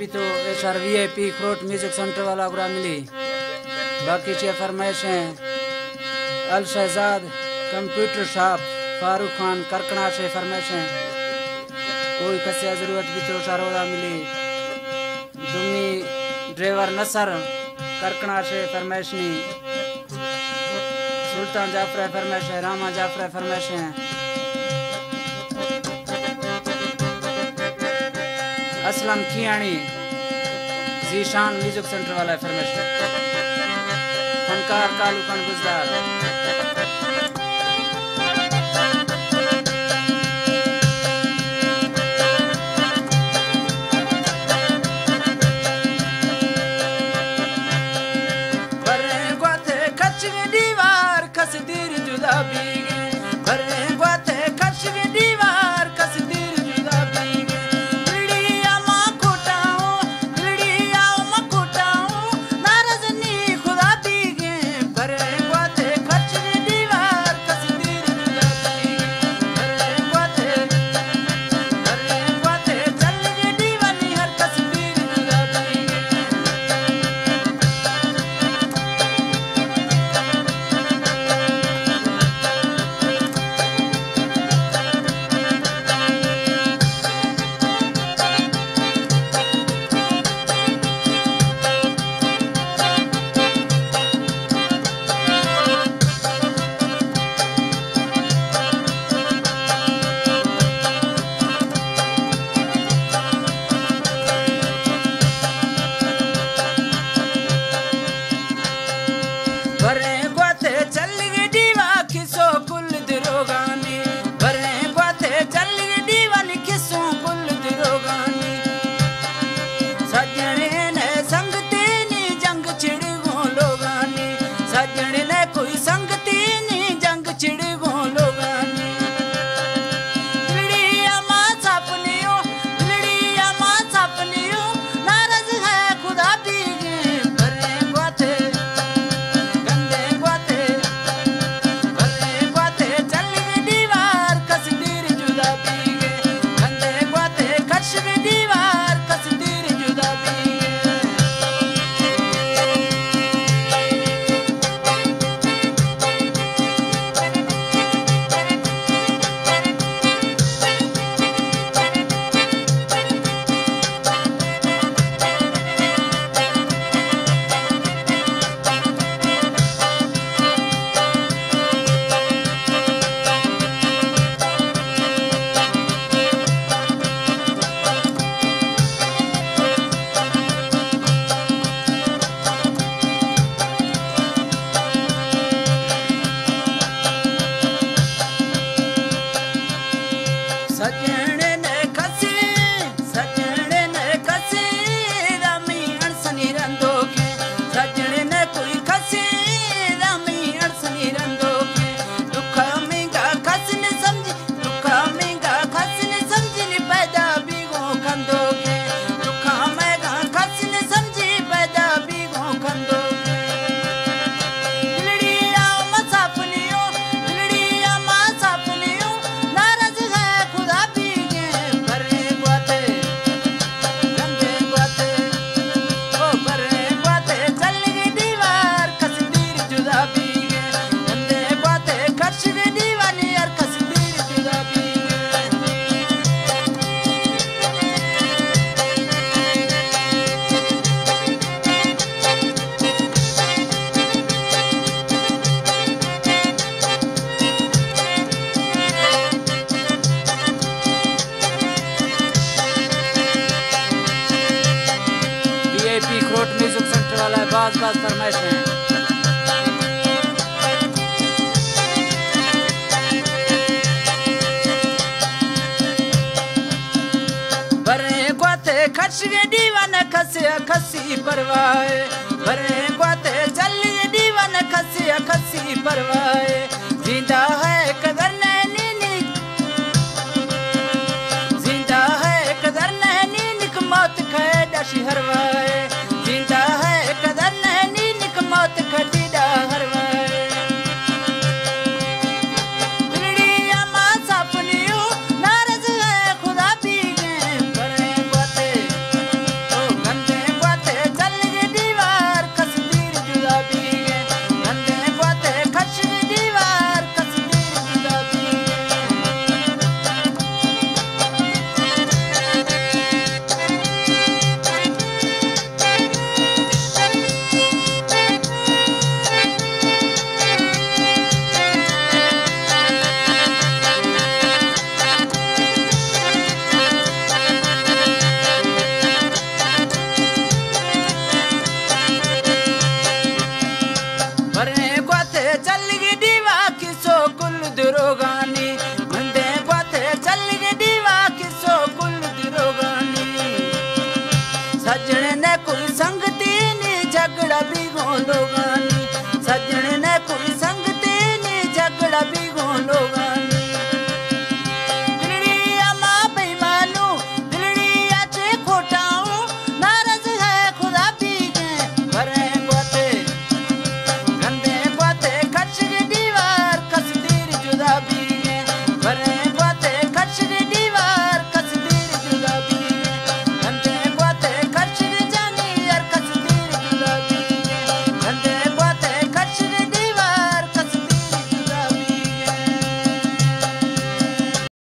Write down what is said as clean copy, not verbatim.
अभी तो HR VIP खरोट music centre वाला गुरा मिली। बाकी चे फरमाइश हैं अल शहजाद कंप्यूटर शॉप फारूक खान करकना से फरमाइश हैं कोई कसिया जरूरत भी तो शारोदा मिली। दुमी ड्राइवर नसर करकना से फरमाइश नहीं। सुल्तान जाफर फरमाइश है, रामा जाफर फरमाइश हैं। असलम खियाणी जीशान म्यूजिक सेंटर वाला फरमाइश है। फनकार कालू खान गुजदार। बाज फरमाइश है। भरे ग्वाते खर्च दीवान खसे खसी परवाए भरे ग्वाते चल दीवान खसे खसी परवाए